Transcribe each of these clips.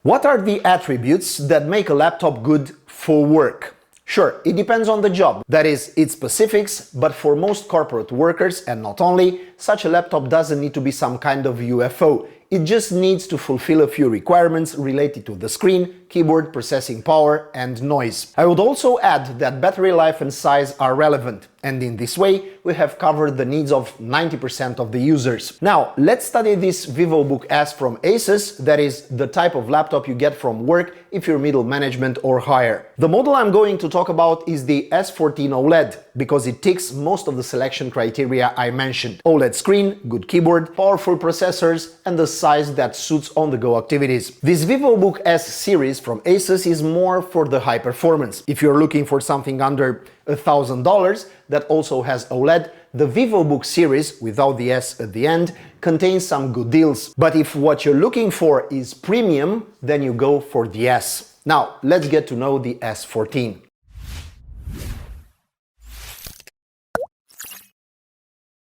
What are the attributes that make a laptop good for work? Sure, it depends on the job, that is, its specifics, but for most corporate workers, and not only, such a laptop doesn't need to be some kind of UFO. It just needs to fulfill a few requirements related to the screen, keyboard, processing power, and noise. I would also add that battery life and size are relevant, and in this way we have covered the needs of 90% of the users. Now, let's study this VivoBook S from Asus, that is, the type of laptop you get from work if you're middle management or higher. The model I'm going to talk about is the S14 OLED, because it ticks most of the selection criteria I mentioned. OLED screen, good keyboard, powerful processors, and the size that suits on-the-go activities. This VivoBook S series from Asus is more for the high performance. If you're looking for something under $1,000 that also has OLED, the VivoBook series, without the S at the end, contains some good deals. But if what you're looking for is premium, then you go for the S. Now, let's get to know the S14.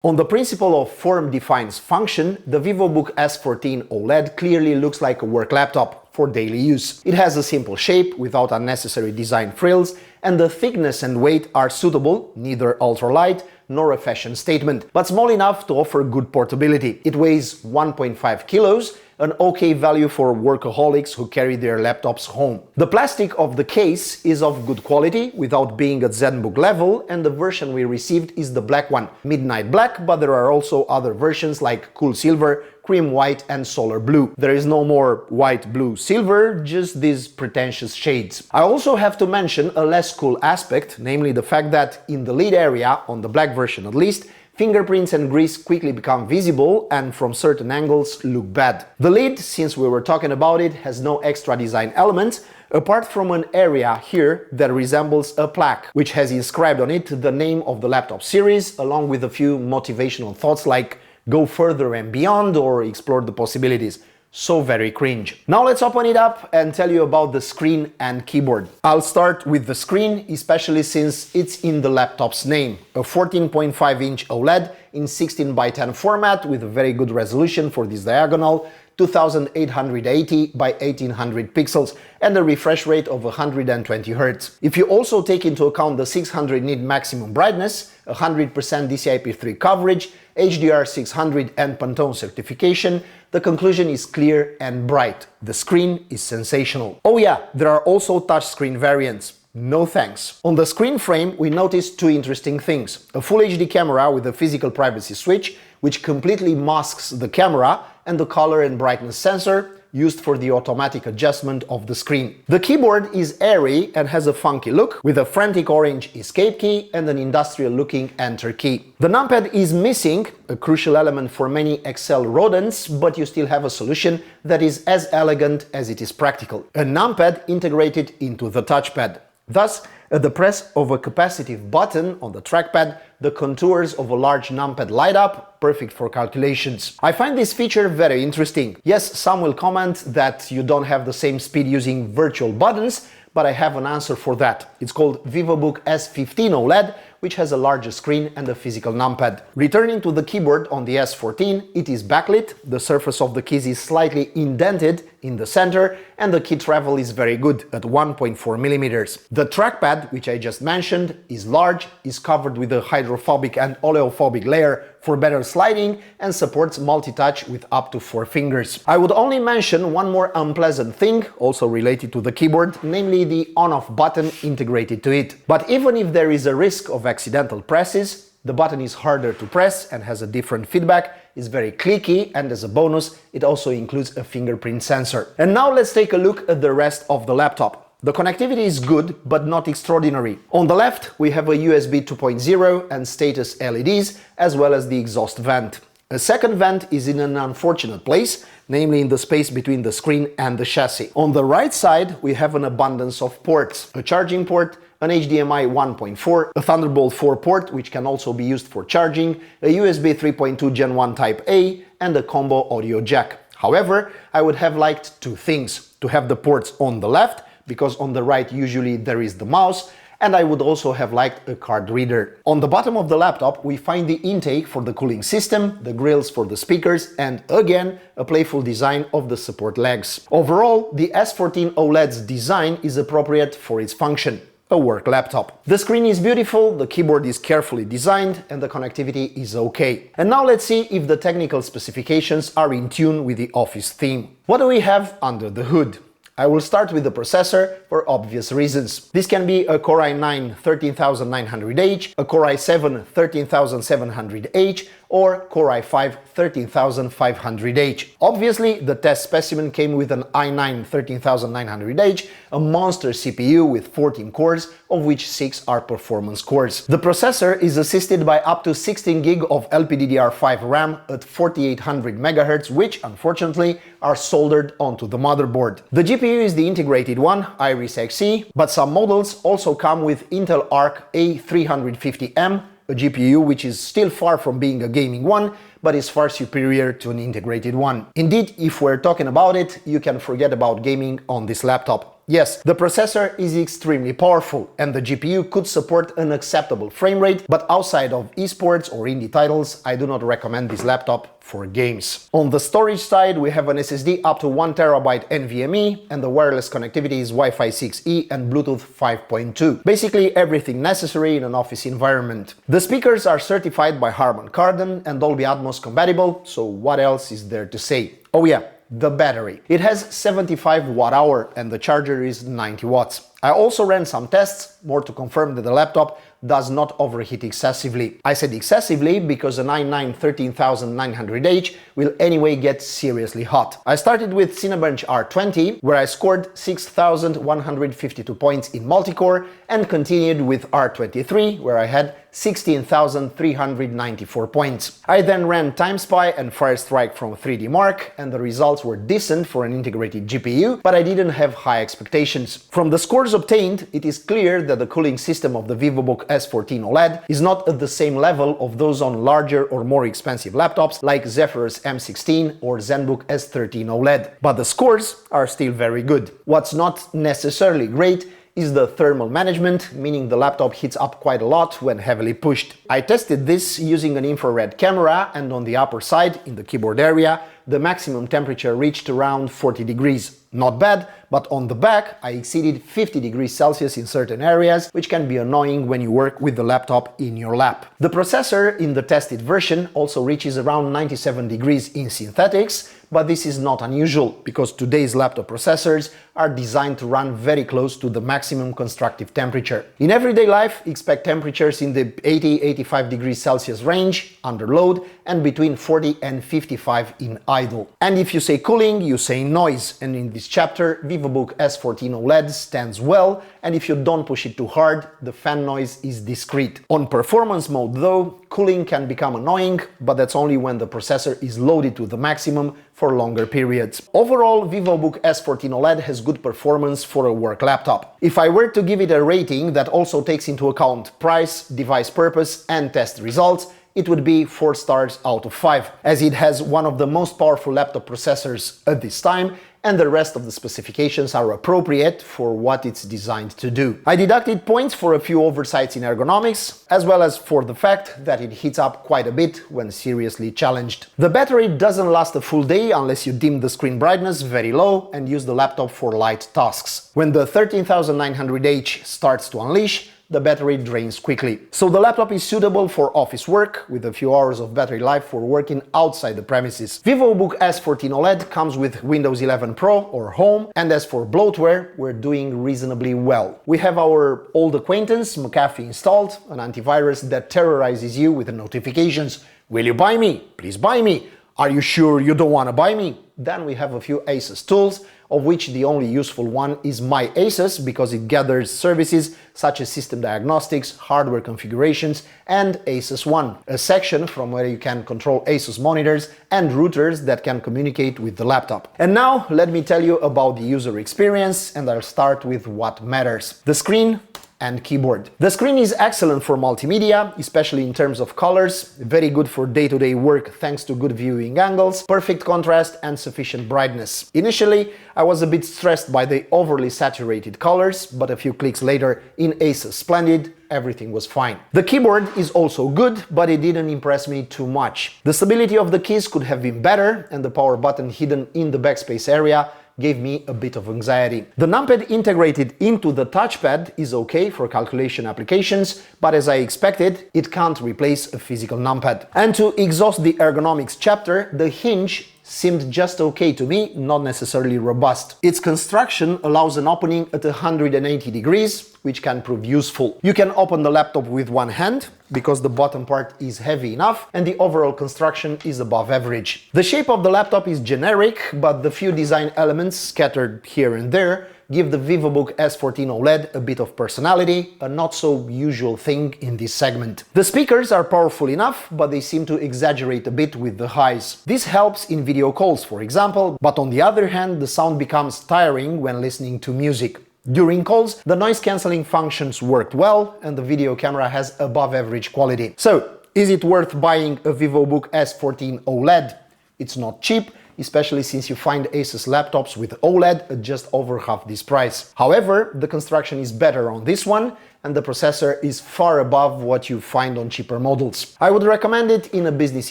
On the principle of form defines function, the VivoBook S14 OLED clearly looks like a work laptop for daily use. It has a simple shape without unnecessary design frills, and the thickness and weight are suitable, neither ultralight nor a fashion statement, but small enough to offer good portability. It weighs 1.5 kilos, an okay value for workaholics who carry their laptops home. The plastic of the case is of good quality without being at ZenBook level, and the version we received is the black one, Midnight Black, but there are also other versions like Cool Silver, Cream White and Solar Blue. There is no more white, blue, silver, just these pretentious shades. I also have to mention a less cool aspect, namely the fact that in the lid area, on the black version at least, fingerprints and grease quickly become visible and from certain angles look bad. The lid, since we were talking about it, has no extra design elements, apart from an area here that resembles a plaque, which has inscribed on it the name of the laptop series, along with a few motivational thoughts like go further and beyond or explore the possibilities. So very cringe. Now let's open it up and tell you about the screen and keyboard. I'll start with the screen, especially since it's in the laptop's name. A 14.5-inch OLED in 16:10 format with a very good resolution for this diagonal, 2880 by 1800 pixels and a refresh rate of 120 Hz. If you also take into account the 600 nit maximum brightness, 100% DCI-P3 coverage, HDR600 and Pantone certification, the conclusion is clear and bright. The screen is sensational. Oh yeah, there are also touchscreen variants. No thanks. On the screen frame, we noticed two interesting things. A Full HD camera with a physical privacy switch, which completely masks the camera, and the color and brightness sensor, used for the automatic adjustment of the screen. The keyboard is airy and has a funky look, with a frantic orange escape key and an industrial-looking enter key. The numpad is missing, a crucial element for many Excel rodents, but you still have a solution that is as elegant as it is practical. A numpad integrated into the touchpad. Thus, at the press of a capacitive button on the trackpad, the contours of a large numpad light up, perfect for calculations. I find this feature very interesting. Yes, some will comment that you don't have the same speed using virtual buttons, but I have an answer for that. It's called VivoBook S15 OLED, which has a larger screen and a physical numpad. Returning to the keyboard on the S14, it is backlit, the surface of the keys is slightly indented in the center, and the key travel is very good at 1.4 mm. The trackpad, which I just mentioned, is large, is covered with a hydrophobic and oleophobic layer for better sliding, and supports multi-touch with up to 4 fingers. I would only mention one more unpleasant thing, also related to the keyboard, namely the on-off button integrated to it. But even if there is a risk of accidental presses, the button is harder to press and has a different feedback, is very clicky, and as a bonus, it also includes a fingerprint sensor. And now let's take a look at the rest of the laptop. The connectivity is good, but not extraordinary. On the left, we have a USB 2.0 and status LEDs, as well as the exhaust vent. A second vent is in an unfortunate place, namely in the space between the screen and the chassis. On the right side, we have an abundance of ports. A charging port, an HDMI 1.4, a Thunderbolt 4 port, which can also be used for charging, a USB 3.2 Gen 1 Type A, and a combo audio jack. However, I would have liked two things: to have the ports on the left, because on the right usually there is the mouse, and I would also have liked a card reader. On the bottom of the laptop we find the intake for the cooling system, the grills for the speakers, and again a playful design of the support legs. Overall, the S14 OLED's design is appropriate for its function. A work laptop. The screen is beautiful, the keyboard is carefully designed, and the connectivity is okay. And now let's see if the technical specifications are in tune with the Office theme. What do we have under the hood? I will start with the processor for obvious reasons. This can be a Core i9 13900H, a Core i7 13700H, or Core i5 13500H. Obviously, the test specimen came with an i9 13900H, a monster CPU with 14 cores, of which 6 are performance cores. The processor is assisted by up to 16 GB of LPDDR5 RAM at 4800 MHz, which, unfortunately, are soldered onto the motherboard. The GPU is the integrated one, Iris Xe, but some models also come with Intel Arc A350M, a GPU which is still far from being a gaming one, but is far superior to an integrated one. Indeed, if we're talking about it, you can forget about gaming on this laptop. Yes, the processor is extremely powerful and the GPU could support an acceptable frame rate, but outside of esports or indie titles, I do not recommend this laptop for games. On the storage side, we have an SSD up to 1TB NVMe, and the wireless connectivity is Wi-Fi 6E and Bluetooth 5.2. Basically everything necessary in an office environment. The speakers are certified by Harman Kardon and Dolby Atmos compatible, so what else is there to say? Oh yeah, the battery. It has 75 Wh and the charger is 90 watts. I also ran some tests, more to confirm that the laptop does not overheat excessively. I said excessively because an i9 13900H will anyway get seriously hot. I started with Cinebench R20, where I scored 6152 points in multicore, and continued with R23, where I had 16,394 points. I then ran TimeSpy and Firestrike from 3D Mark, and the results were decent for an integrated GPU, but I didn't have high expectations. From the scores obtained, it is clear that the cooling system of the VivoBook S14 OLED is not at the same level of those on larger or more expensive laptops like Zephyrus M16 or ZenBook S13 OLED. But the scores are still very good. What's not necessarily great is the thermal management, meaning the laptop heats up quite a lot when heavily pushed. I tested this using an infrared camera, and on the upper side, in the keyboard area, the maximum temperature reached around 40 degrees. Not bad, but on the back I exceeded 50 degrees Celsius in certain areas, which can be annoying when you work with the laptop in your lap. The processor in the tested version also reaches around 97 degrees in synthetics, but this is not unusual because today's laptop processors are designed to run very close to the maximum constructive temperature. In everyday life, expect temperatures in the 80-85 degrees Celsius range under load and between 40 and 55 in idle. And if you say cooling, you say noise, and in this chapter VivoBook S14 OLED stands well, and if you don't push it too hard, the fan noise is discreet. On performance mode though, cooling can become annoying, but that's only when the processor is loaded to the maximum for longer periods. Overall, VivoBook S14 OLED has good performance for a work laptop. If I were to give it a rating that also takes into account price, device purpose and test results, it would be 4 stars out of 5, as it has one of the most powerful laptop processors at this time, and the rest of the specifications are appropriate for what it's designed to do. I deducted points for a few oversights in ergonomics, as well as for the fact that it heats up quite a bit when seriously challenged. The battery doesn't last a full day unless you dim the screen brightness very low and use the laptop for light tasks. When the 13900H starts to unleash, the battery drains quickly. So the laptop is suitable for office work, with a few hours of battery life for working outside the premises. VivoBook S14 OLED comes with Windows 11 Pro or Home, and as for bloatware, we're doing reasonably well. We have our old acquaintance McAfee installed, an antivirus that terrorizes you with the notifications. Will you buy me? Please buy me. Are you sure you don't want to buy me? Then we have a few Asus tools, of which the only useful one is My Asus because it gathers services such as system diagnostics, hardware configurations, and Asus One, a section from where you can control Asus monitors and routers that can communicate with the laptop. And now let me tell you about the user experience, and I'll start with what matters. The screen and keyboard. The screen is excellent for multimedia, especially in terms of colors, very good for day-to-day work thanks to good viewing angles, perfect contrast and sufficient brightness. Initially, I was a bit stressed by the overly saturated colors, but a few clicks later in Asus Splendid, everything was fine. The keyboard is also good, but it didn't impress me too much. The stability of the keys could have been better, and the power button hidden in the backspace area gave me a bit of anxiety. The numpad integrated into the touchpad is okay for calculation applications, but as I expected, it can't replace a physical numpad. And to exhaust the ergonomics chapter, the hinge seemed just okay to me, not necessarily robust. Its construction allows an opening at 180 degrees, which can prove useful. You can open the laptop with one hand, because the bottom part is heavy enough and the overall construction is above average. The shape of the laptop is generic, but the few design elements scattered here and there give the VivoBook S14 OLED a bit of personality, a not so usual thing in this segment. The speakers are powerful enough, but they seem to exaggerate a bit with the highs. This helps in video calls, for example, but on the other hand, the sound becomes tiring when listening to music. During calls, the noise-cancelling functions worked well and the video camera has above-average quality. So, is it worth buying a VivoBook S14 OLED? It's not cheap, especially since you find Asus laptops with OLED at just over half this price. However, the construction is better on this one and the processor is far above what you find on cheaper models. I would recommend it in a business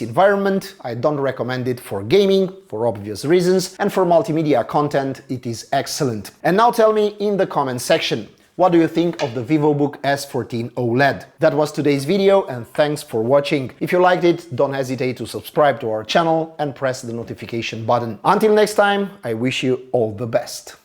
environment. I don't recommend it for gaming, for obvious reasons, and for multimedia content it is excellent. And now tell me in the comments section, what do you think of the VivoBook S14 OLED? That was today's video and thanks for watching. If you liked it, don't hesitate to subscribe to our channel and press the notification button. Until next time, I wish you all the best.